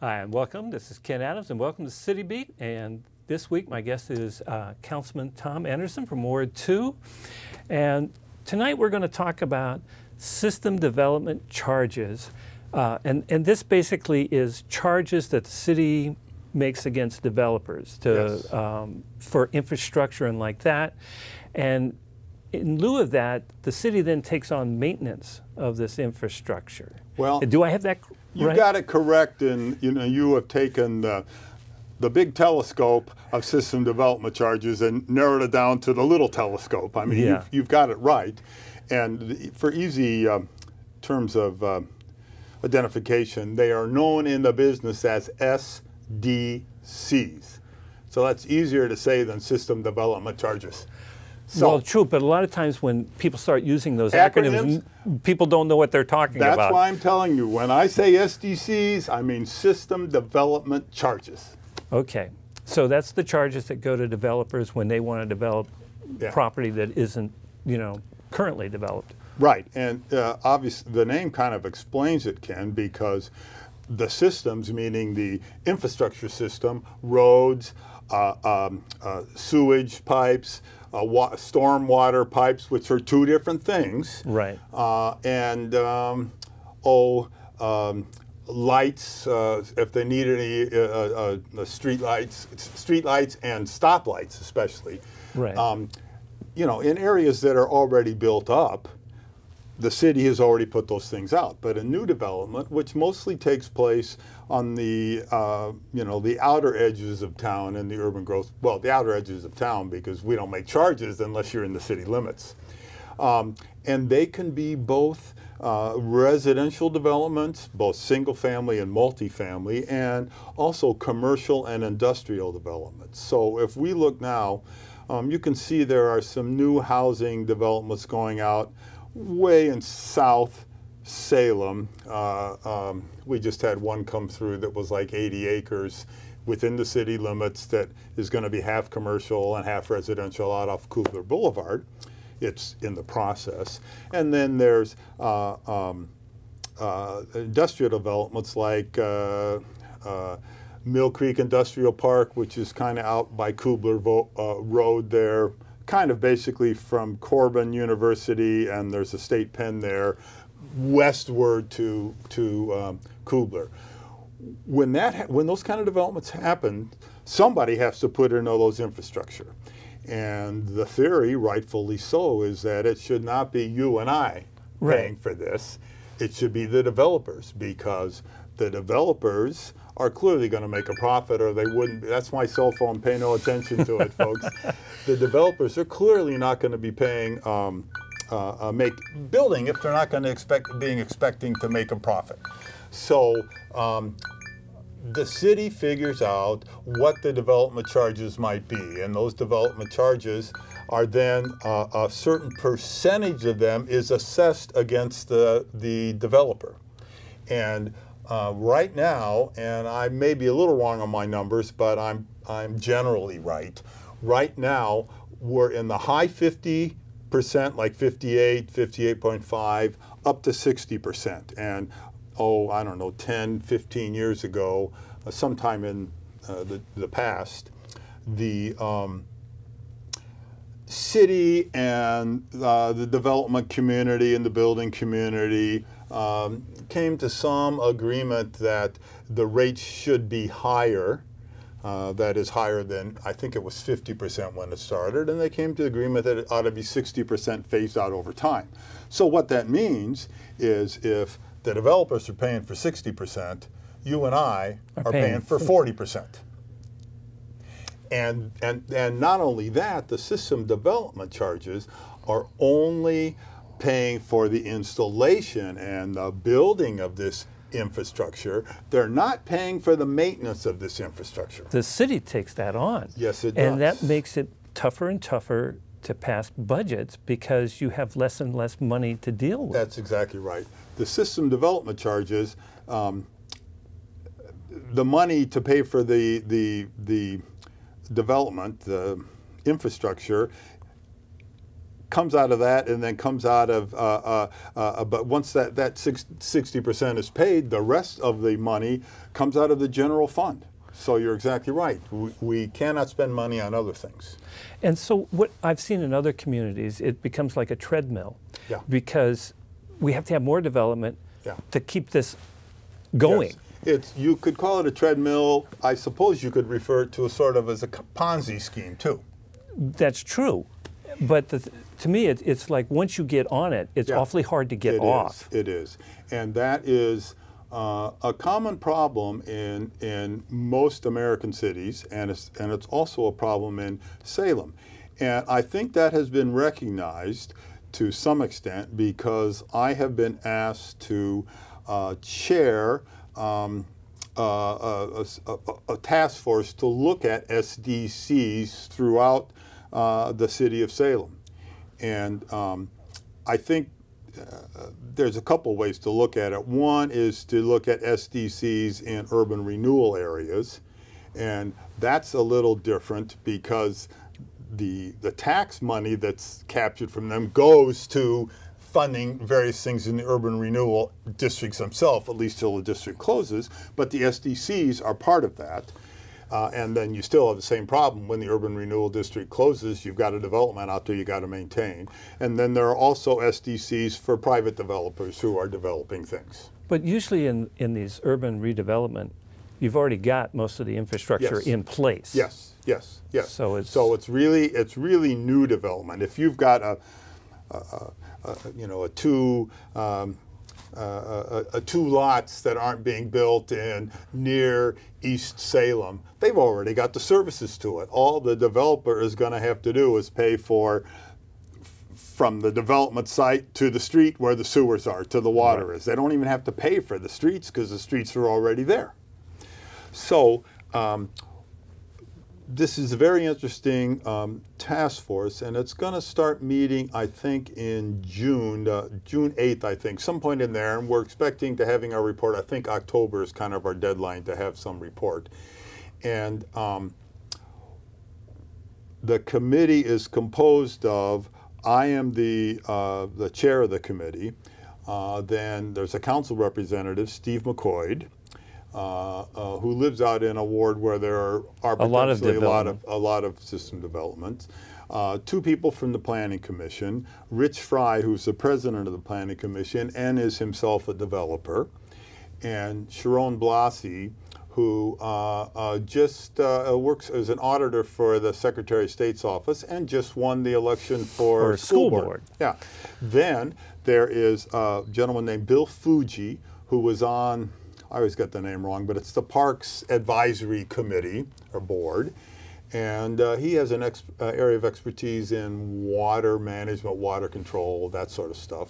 Hi, and welcome. This is Ken Adams, and welcome to City Beat. And this week, my guest is Councilman Tom Andersen from Ward 2. And tonight, we're going to talk about system development charges. And this basically is charges that the city makes against developers for infrastructure and like that. And in lieu of that, the city then takes on maintenance of this infrastructure. Well, do I have that right? You got it correct, and you have taken the big telescope of system development charges and narrowed it down to the little telescope. I mean, you've got it right. And for easy terms of identification, they are known in the business as SDCs. So that's easier to say than system development charges. So, well, true, but a lot of times when people start using those acronyms, people don't know what they're talking about. That's why I'm telling you, when I say SDCs, I mean system development charges. Okay, so that's the charges that go to developers when they want to develop property that isn't, currently developed. Right, and obviously the name kind of explains it, Ken, because the systems, meaning the infrastructure system, roads, sewage pipes, stormwater pipes, which are two different things. Right. Lights, if they need any street lights and stoplights especially. Right. In areas that are already built up, the city has already put those things out. But a new development, which mostly takes place on the the outer edges of town and the urban growth, well, the outer edges of town, because we don't make charges unless you're in the city limits. And they can be both residential developments, both single family and multifamily, and also commercial and industrial developments. So if we look now, you can see there are some new housing developments going out way in South Salem. We just had one come through that was like 80 acres within the city limits that is going to be half commercial and half residential out off Kubler Boulevard. It's in the process. And then there's industrial developments like Mill Creek Industrial Park, which is kind of out by Kubler Road there, kind of basically from Corbin University, and there's a state pen there, westward to Kubler. When those kind of developments happen, somebody has to put in all those infrastructure. And the theory, rightfully so, is that it should not be you and I paying for this. It should be the developers, because the developers are clearly going to make a profit, or they wouldn't. That's my cell phone. Pay no attention to it, folks. The developers are clearly not going to be paying building if they're not going to expecting to make a profit. So the city figures out what the development charges might be, and those development charges are then a certain percentage of them is assessed against the developer. And right now, and I may be a little wrong on my numbers, but I'm generally right. Right now, we're in the high 50%, like 58, 58.5, up to 60%. And I don't know, 10, 15 years ago, sometime in the past, the city and the development community and the building community came to some agreement that the rates should be higher. That is higher than, I think it was 50% when it started, and they came to agreement that it ought to be 60% phased out over time. So what that means is if the developers are paying for 60%, you and I are paying for 40%. And not only that, the system development charges are only paying for the installation and the building of this infrastructure. They're not paying for the maintenance of this infrastructure. The city takes that on. Yes, it does. And that makes it tougher and tougher to pass budgets because you have less and less money to deal with. That's exactly right. The system development charges, the money to pay for the development, the infrastructure, comes out of that, and then comes out of, but once that 60% is paid, the rest of the money comes out of the general fund. So you're exactly right. We cannot spend money on other things. And so what I've seen in other communities, it becomes like a treadmill. Yeah. Because we have to have more development Yeah. to keep this going. Yes. You could call it a treadmill. I suppose you could refer to it sort of as a Ponzi scheme too. That's true. But to me, it's like once you get on it, it's awfully hard to get off. It is. And that is a common problem in most American cities, and it's also a problem in Salem. And I think that has been recognized to some extent because I have been asked to chair a task force to look at SDCs throughout the city of Salem. And I think there's a couple ways to look at it. One is to look at SDCs in urban renewal areas, and that's a little different because the tax money that's captured from them goes to funding various things in the urban renewal districts themselves, at least till the district closes, but the SDCs are part of that. And then you still have the same problem when the urban renewal district closes. You've got a development out there you got to maintain. And then there are also SDCs for private developers who are developing things. But usually in these urban redevelopment, you've already got most of the infrastructure in place. Yes, yes, yes. So it's really new development. If you've got two lots that aren't being built in near East Salem, they've already got the services to it. All the developer is going to have to do is pay for from the development site to the street where the sewers are, to the water is. They don't even have to pay for the streets because the streets are already there. So this is a very interesting task force, and it's going to start meeting, I think, in June 8th, I think, some point in there, and we're expecting to having our report. I think October is kind of our deadline to have some report. And the committee is composed of, I am the chair of the committee. Then there's a council representative, Steve McCoy, who lives out in a ward where there are a lot of system developments. Two people from the Planning Commission, Rich Fry, who's the president of the Planning Commission and is himself a developer, and Sharon Blassie, who just works as an auditor for the Secretary of State's office and just won the election for school board. Yeah. Then there is a gentleman named Bill Fuji, who was on, I always get the name wrong, but it's the Parks Advisory Committee or Board. And he has an area of expertise in water management, water control, that sort of stuff.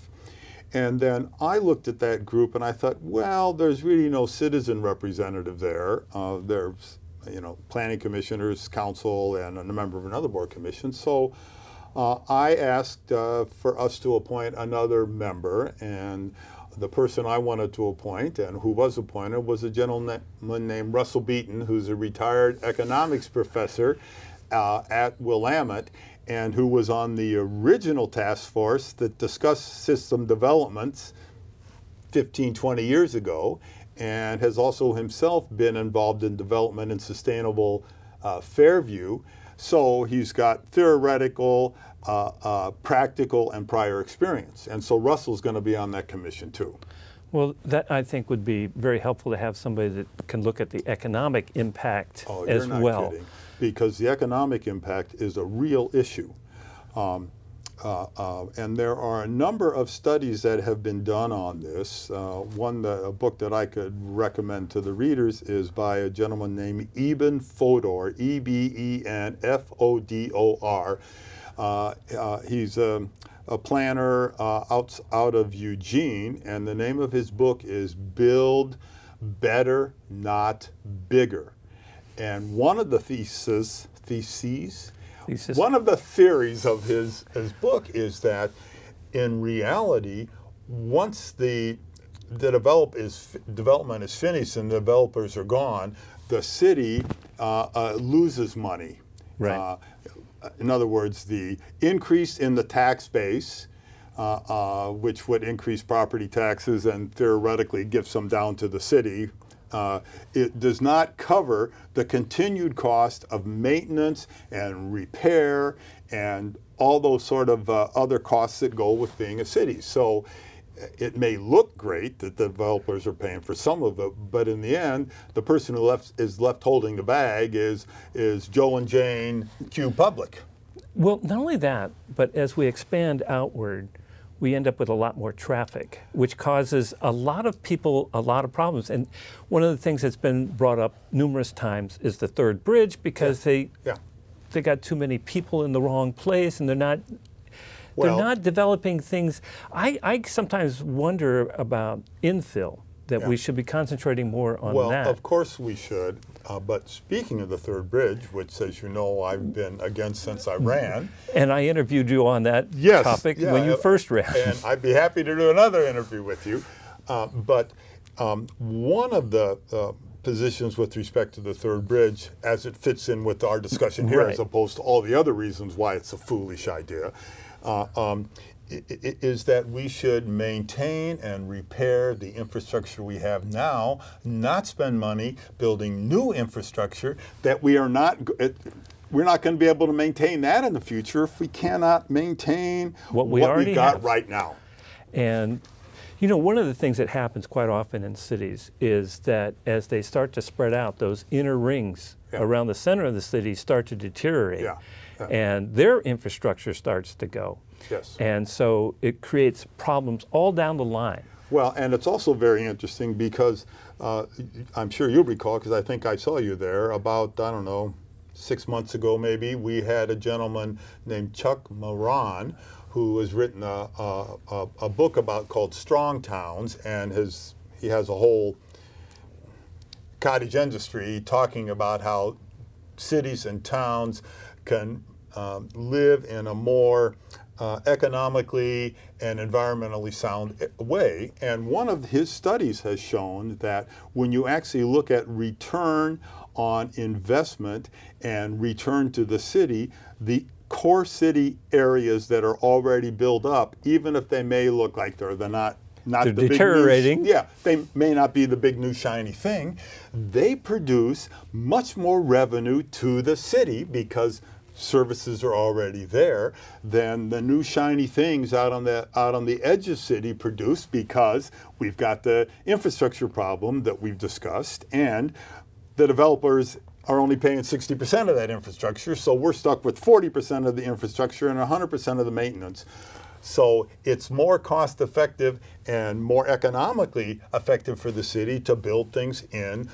And then I looked at that group and I thought, well, there's really no citizen representative there. There's, planning commissioners, council, and a member of another board commission. So I asked for us to appoint another member, and the person I wanted to appoint and who was appointed was a gentleman named Russell Beaton, who's a retired economics professor at Willamette, and who was on the original task force that discussed system developments 15, 20 years ago, and has also himself been involved in development in sustainable Fairview. So he's got theoretical, practical, and prior experience. And so Russell's going to be on that commission too. Well, that I think would be very helpful to have somebody that can look at the economic impact as well. You're not kidding. Because the economic impact is a real issue. And there are a number of studies that have been done on this. A book that I could recommend to the readers is by a gentleman named Eben Fodor, E-B-E-N-F-O-D-O-R. He's a planner out of Eugene, and the name of his book is Build Better, Not Bigger. And one of the one of the theories of his book is that in reality, once the development is finished and the developers are gone, the city loses money. Right. in other words, the increase in the tax base, which would increase property taxes and theoretically give some down to the city, it does not cover the continued cost of maintenance and repair and all those sort of other costs that go with being a city. So it may look great that the developers are paying for some of it, but in the end, the person who is left holding the bag is Joe and Jane Q Public. Well, not only that, but as we expand outward, we end up with a lot more traffic, which causes a lot of people a lot of problems. And one of the things that's been brought up numerous times is the third bridge, because they got too many people in the wrong place, and they're not developing things. I sometimes wonder about infill, that we should be concentrating more on that. Well, of course we should. But speaking of the third bridge, which, as you know, I've been against since I ran. And I interviewed you on that topic when you first ran. And I'd be happy to do another interview with you. But one of the positions with respect to the third bridge, as it fits in with our discussion here, as opposed to all the other reasons why it's a foolish idea, is that we should maintain and repair the infrastructure we have now, not spend money building new infrastructure that we're not going to be able to maintain that in the future if we cannot maintain what we've got right now. And you know, one of the things that happens quite often in cities is that as they start to spread out, those inner rings around the center of the city start to deteriorate, and their infrastructure starts to go. Yes. And so it creates problems all down the line. Well, and it's also very interesting because I'm sure you'll recall, because I think I saw you there about, I don't know, 6 months ago maybe, we had a gentleman named Chuck Moran who has written a book called Strong Towns, and he has a whole cottage industry talking about how cities and towns can live in a more economically and environmentally sound way. And one of his studies has shown that when you actually look at return on investment and return to the city, the core city areas that are already built up, even if they may look like they're not the deteriorating. Big new, they may not be the big new shiny thing. They produce much more revenue to the city because services are already there than the new shiny things out on the edge of city produce, because we've got the infrastructure problem that we've discussed, and the developers are only paying 60% of that infrastructure, so we're stuck with 40% of the infrastructure and 100% of the maintenance. So it's more cost effective and more economically effective for the city to build things in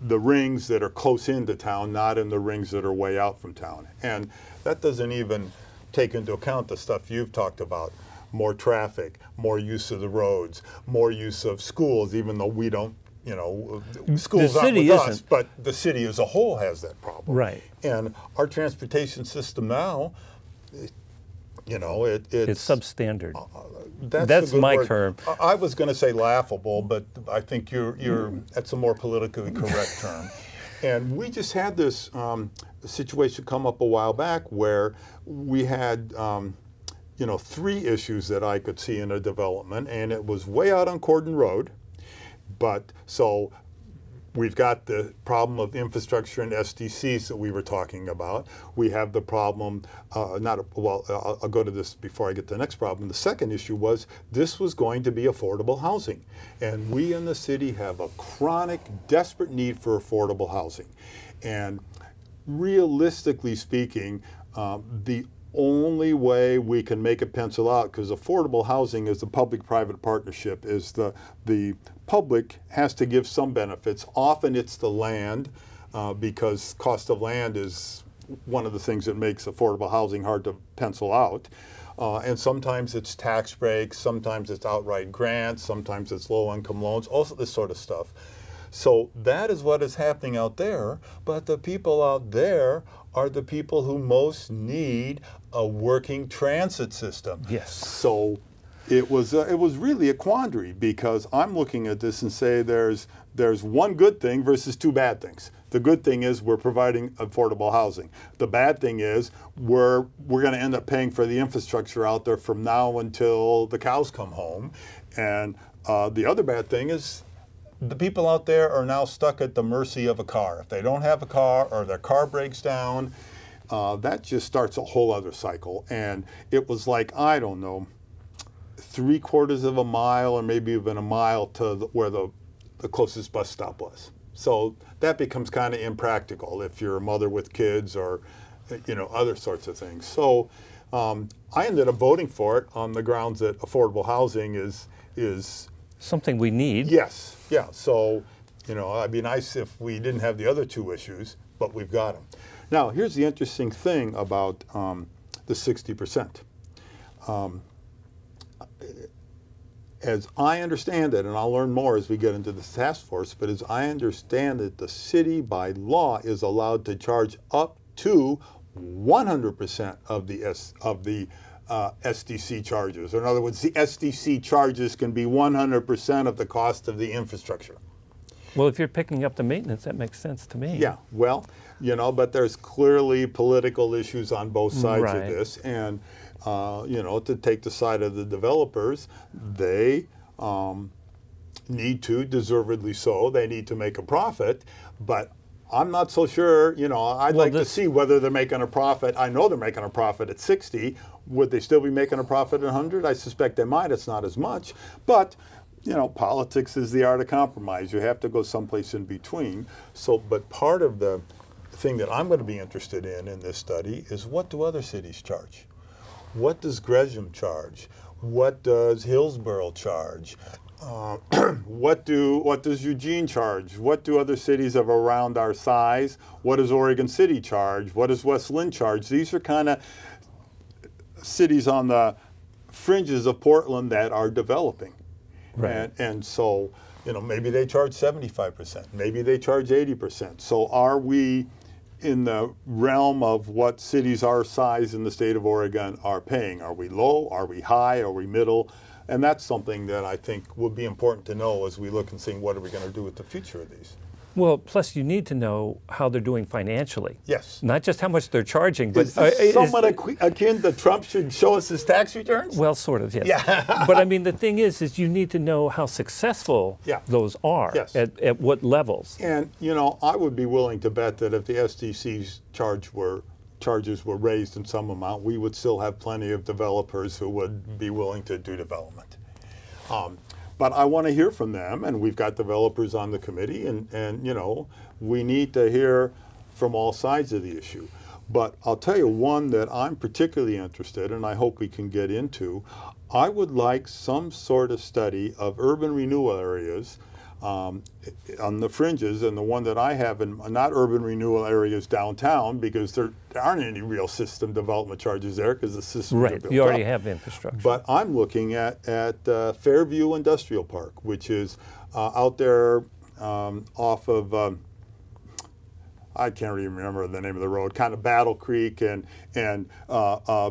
the rings that are close into town, not in the rings that are way out from town. And that doesn't even take into account the stuff you've talked about. More traffic, more use of the roads, more use of schools, even though we don't, you know, schools aren't with us, but the city as a whole has that problem. Right. And our transportation system now, you know, it's substandard. That's my word. term. I was going to say laughable, but I think that's a more politically correct term. And we just had this situation come up a while back where we had, you know, 3 issues that I could see in a development, and it was way out on Cordon Road. But so we've got the problem of infrastructure and SDCs that we were talking about. We have the problem, I'll go to this before I get to the next problem. The second issue was this was going to be affordable housing. And we in the city have a chronic, desperate need for affordable housing. And realistically speaking, the only way we can make it pencil out, because affordable housing is a public-private partnership, is the public has to give some benefits. Often it's the land, because cost of land is one of the things that makes affordable housing hard to pencil out. And sometimes it's tax breaks, sometimes it's outright grants, sometimes it's low-income loans, also this sort of stuff. So that is what is happening out there, but the people out there are the people who most need a working transit system. Yes. So it was really a quandary, because I'm looking at this and say there's one good thing versus two bad things. The good thing is we're providing affordable housing. The bad thing is we're going to end up paying for the infrastructure out there from now until the cows come home. And the other bad thing is the people out there are now stuck at the mercy of a car. If they don't have a car or their car breaks down, that just starts a whole other cycle. And it was like, I don't know, 3/4 of a mile or maybe even a mile to where the closest bus stop was. So that becomes kind of impractical if you're a mother with kids or, you know, other sorts of things. So I ended up voting for it on the grounds that affordable housing is something we need. Yes, yeah. So, you know, it'd be nice if we didn't have the other two issues, but we've got them. Now, here's the interesting thing about the 60%. As I understand it, and I'll learn more as we get into the task force, but as I understand it, the city by law is allowed to charge up to 100% of the SDC charges. In other words, the SDC charges can be 100% of the cost of the infrastructure. Well, if you're picking up the maintenance, that makes sense to me. Yeah, well, you know, but there's clearly political issues on both sides of this, and you know, to take the side of the developers, they need to, deservedly so, they need to make a profit, but I'm not so sure, you know, I'd like to see whether they're making a profit. I know they're making a profit at 60. Would they still be making a profit at 100? I suspect they might. It's not as much, but you know, politics is the art of compromise. You have to go someplace in between. So, but part of the thing that I'm going to be interested in this study is, what do other cities charge? What does Gresham charge? What does Hillsborough charge? What does Eugene charge? What do other cities of around our size? What does Oregon City charge? What does West Linn charge? These are kind of cities on the fringes of Portland that are developing. Right. And so, you know, maybe they charge 75%, maybe they charge 80%. So are we in the realm of what cities our size in the state of Oregon are paying? Are we low? Are we high? Are we middle? And that's something that I think would be important to know as we look and see what are we going to do with the future of these. Well, plus you need to know how they're doing financially. Yes. Not just how much they're charging, but is this somewhat akin to Trump should show us his tax returns? Well, sort of, yes. Yeah. But I mean, the thing is you need to know how successful those are. Yes. At what levels. And you know, I would be willing to bet that if the SDC's charges were raised in some amount, we would still have plenty of developers who would be willing to do development. But I want to hear from them, and we've got developers on the committee, and you know, we need to hear from all sides of the issue. But I'll tell you one that I'm particularly interested in, and I hope we can get into. I would like some sort of study of urban renewal areas on the fringes, and the one that I have in not urban renewal areas downtown, because there aren't any real system development charges there because the systems are built you already up. have infrastructure. But I'm looking at Fairview Industrial Park, which is out there off of I can't even remember the name of the road, kind of Battle Creek, and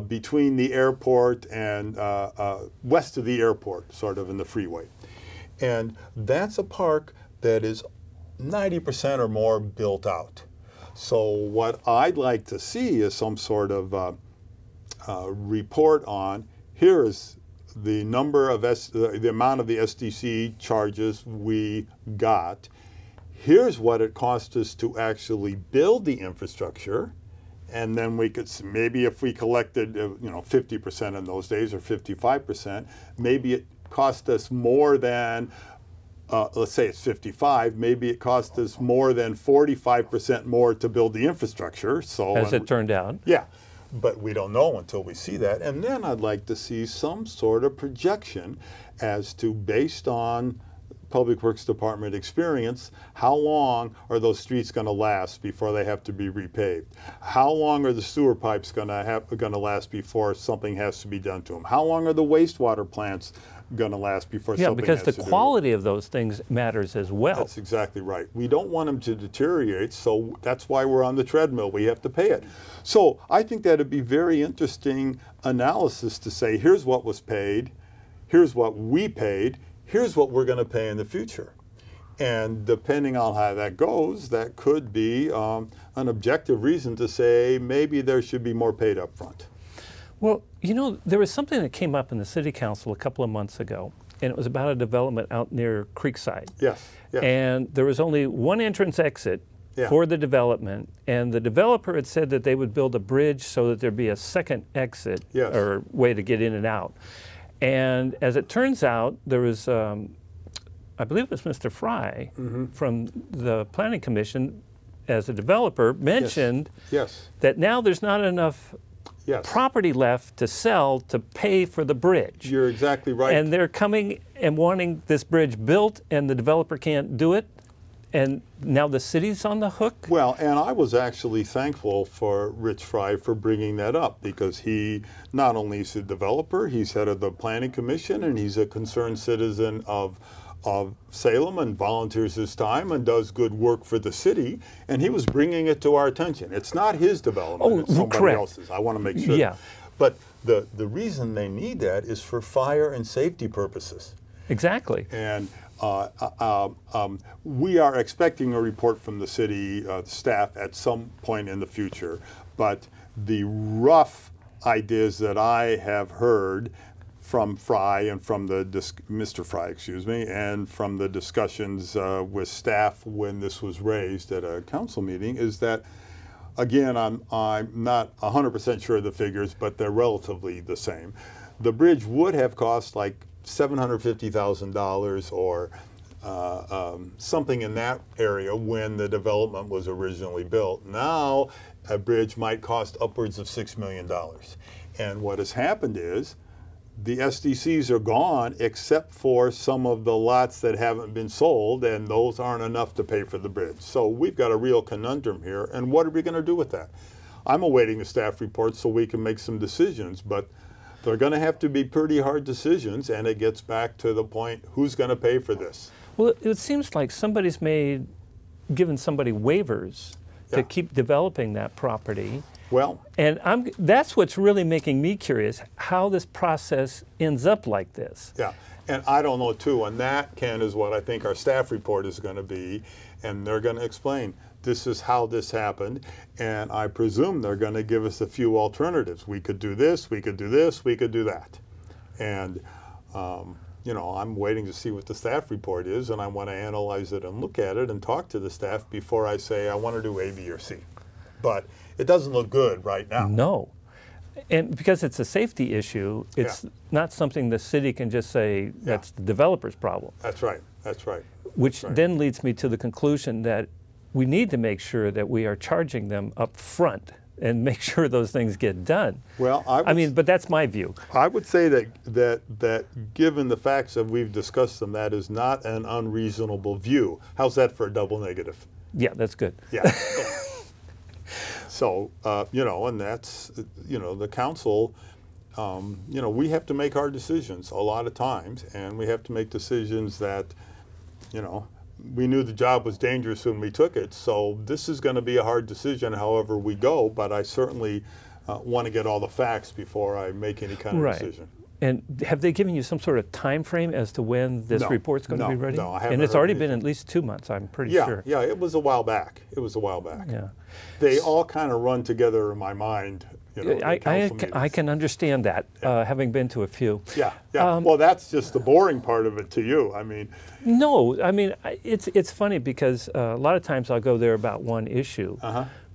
between the airport and west of the airport, sort of in the freeway. And that's a park that is 90% or more built out. So what I'd like to see is some sort of report on, here is the number of the amount of the SDC charges we got. Here's what it cost us to actually build the infrastructure. And then we could, maybe if we collected, you know, 50% in those days or 55%, maybe it cost us more than, let's say it's 55, maybe it cost us more than 45% more to build the infrastructure. So as it turned out. Yeah, but we don't know until we see that. And then I'd like to see some sort of projection as to, based on Public Works Department experience, how long are those streets going to last before they have to be repaved? How long are the sewer pipes going to last before something has to be done to them? How long are the wastewater plants going to last before something has to be done? Yeah, because the quality of those things matters as well. That's exactly right. We don't want them to deteriorate, so that's why we're on the treadmill. We have to pay it. So I think that would be very interesting analysis to say, here's what was paid, here's what we paid, here's what we're going to pay in the future. And depending on how that goes, that could be an objective reason to say maybe there should be more paid up front. Well, you know, there was something that came up in the city council a couple of months ago, and it was about a development out near Creekside. Yes. Yes. And there was only one entrance exit for the development, and the developer had said that they would build a bridge so that there'd be a second exit or way to get in and out. And as it turns out, there was, I believe it was Mr. Fry from the Planning Commission, as a developer, mentioned that now there's not enough property left to sell to pay for the bridge. You're exactly right. And they're coming and wanting this bridge built, and the developer can't do it. And now the city's on the hook? Well, and I was actually thankful for Rich Fry for bringing that up, because he not only is a developer, he's head of the Planning Commission, and he's a concerned citizen of Salem and volunteers his time and does good work for the city, and he was bringing it to our attention. It's not his development, it's somebody else's. I want to make sure. Yeah. But the reason they need that is for fire and safety purposes. Exactly. And we are expecting a report from the city staff at some point in the future, but the rough ideas that I have heard from Fry and from the Mr. Fry, excuse me, and from the discussions with staff when this was raised at a council meeting is that, again, I'm not 100% sure of the figures, but they're relatively the same. The bridge would have cost like $750,000 or something in that area when the development was originally built. Now a bridge might cost upwards of $6 million. And what has happened is the SDCs are gone except for some of the lots that haven't been sold, and those aren't enough to pay for the bridge. So we've got a real conundrum here, and what are we going to do with that? I'm awaiting the staff report so we can make some decisions, but they're going to have to be pretty hard decisions, and it gets back to the point, who's going to pay for this? Well, it seems like somebody's given somebody waivers to keep developing that property. Well, and that's what's really making me curious, how this process ends up like this. Yeah, and I don't know too, and that, Ken, is what I think our staff report is going to be, and they're going to explain, this is how this happened, and I presume they're going to give us a few alternatives. We could do this, we could do this, we could do that. And, you know, I'm waiting to see what the staff report is, and I want to analyze it and look at it and talk to the staff before I say I want to do A, B, or C. But it doesn't look good right now. No. And because it's a safety issue, it's not something the city can just say that's the developer's problem. That's right. That's right. Which then leads me to the conclusion that we need to make sure that we are charging them up front and make sure those things get done. Well, I mean, but that's my view. I would say that given the facts that we've discussed them, that is not an unreasonable view. How's that for a double negative? Yeah, that's good. Yeah. So, you know, and that's, you know, the council, you know, we have to make hard decisions a lot of times, and we have to make decisions that, you know, we knew the job was dangerous when we took it, so this is going to be a hard decision however we go, but I certainly want to get all the facts before I make any kind of decision. And have they given you some sort of time frame as to when this report's going to be ready? No, I haven't. And it's already been at least 2 months, I'm pretty sure. Yeah, it was a while back. It was a while back. Yeah. They all kind of run together in my mind. You know, I can understand that, having been to a few. Yeah, yeah. Well, that's just the boring part of it to you. I mean. No, I mean, it's funny because a lot of times I'll go there about one issue,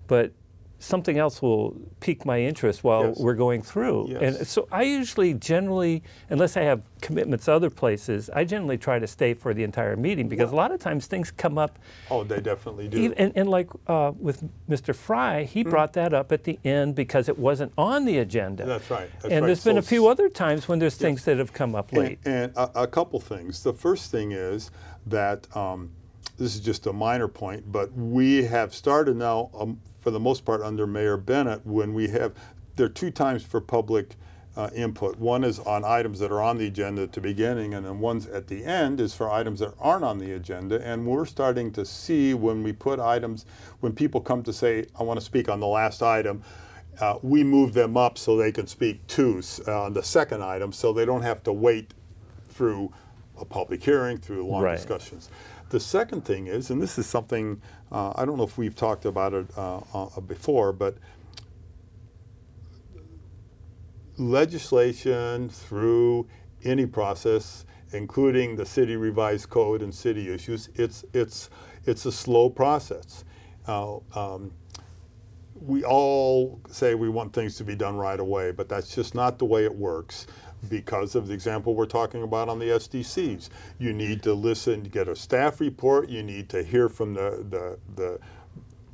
but something else will pique my interest while we're going through. And so I usually generally, unless I have commitments other places, I generally try to stay for the entire meeting because a lot of times things come up. Oh, they definitely do. And like with Mr. Fry, he brought that up at the end because it wasn't on the agenda. That's right. And there's been a few other times when there's things that have come up late. And a couple things. The first thing is that, this is just a minor point, but we have started now, for the most part under Mayor Bennett, when there are 2 times for public input. One is on items that are on the agenda at the beginning, and then one's at the end is for items that aren't on the agenda. And we're starting to see when we put items, when people come to say, I want to speak on the last item, we move them up so they can speak too on the second item, so they don't have to wait through a public hearing, through long Right. discussions. The second thing is, and this is something, I don't know if we've talked about it before, but legislation through any process, including the city revised code and city issues, it's a slow process. We all say we want things to be done right away, but that's just not the way it works because of the example we're talking about on the SDCs. You need to listen, get a staff report, you need to hear from the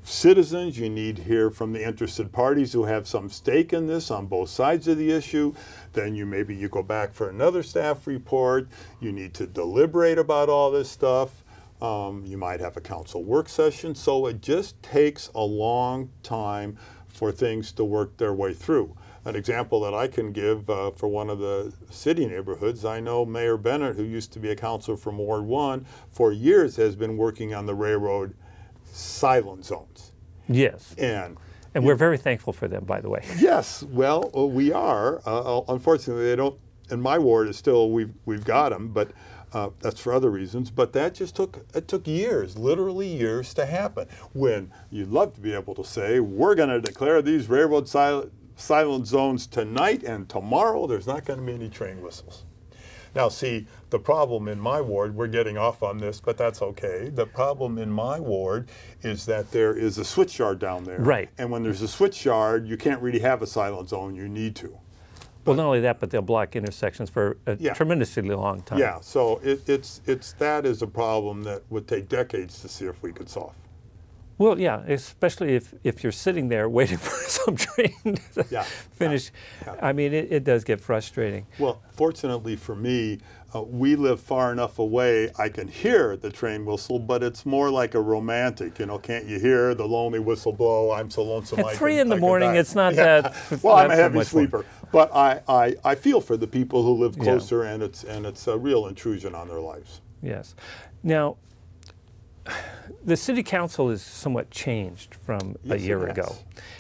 citizens, you need to hear from the interested parties who have some stake in this on both sides of the issue. Then maybe you go back for another staff report. You need to deliberate about all this stuff. You might have a council work session. So it just takes a long time for things to work their way through. An example that I can give for one of the city neighborhoods, I know Mayor Bennett, who used to be a councilor from Ward 1, for years has been working on the railroad silent zones. Yes. And we're very thankful for them, by the way. yes, well, we are. Unfortunately, they don't. In my ward, it's still we've got them, but that's for other reasons. But that just took years, literally years, to happen. When you'd love to be able to say, we're going to declare these railroad silent zones tonight, and tomorrow there's not going to be any train whistles. Now, see, the problem in my ward, we're getting off on this, but that's okay. The problem in my ward is that there is a switch yard down there. Right. And when there's a switch yard, you can't really have a silent zone. You need to. Well, not only that, but they'll block intersections for a Yeah. tremendously long time. Yeah, so that is a problem that would take decades to see if we could solve. Well, yeah, especially if you're sitting there waiting for some train to Yeah. finish. Yeah. I mean, it does get frustrating. Well, fortunately for me, we live far enough away, I can hear the train whistle, but it's more like a romantic, can't you hear the lonely whistle blow? I'm so lonesome. At 3 in the morning, die. it's not Yeah. that. Well, I'm not a so heavy much more. sleeper, but I feel for the people who live Yeah. closer, and it's a real intrusion on their lives. Yes. Now, the city council is somewhat changed from Yes, a year it has. ago.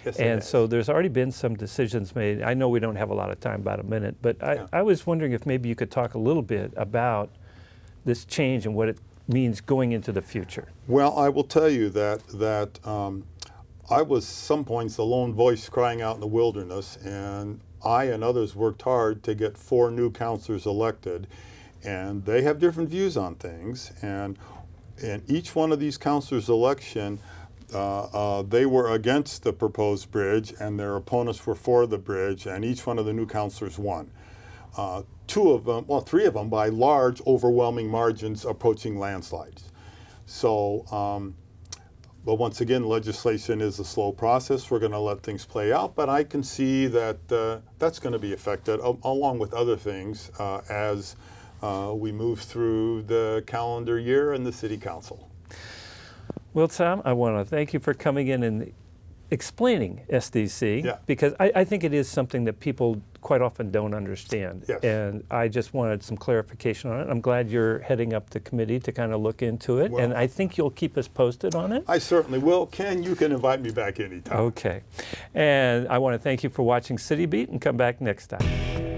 Yes, it And has. so there's already been some decisions made. I know we don't have a lot of time, about a minute, but Yeah. I was wondering if maybe you could talk a little bit about this change and what it means going into the future. Well, I will tell you that I was some points the lone voice crying out in the wilderness, and I and others worked hard to get 4 new councilors elected, and they have different views on things. And in each one of these councilors' election, they were against the proposed bridge, and their opponents were for the bridge, and each one of the new councilors won. 3 of them by large, overwhelming margins approaching landslides. So, but once again, legislation is a slow process. We're going to let things play out, but I can see that that's going to be affected, along with other things, as we move through the calendar year and the city council. Well, Tom, I want to thank you for coming in and explaining SDC, Yeah. because I think it is something that people quite often don't understand. Yes. And I just wanted some clarification on it. I'm glad you're heading up the committee to kind of look into it, Well, and I think you'll keep us posted on it. I certainly will. Ken, you can invite me back anytime. Okay. And I want to thank you for watching City Beat, and come back next time.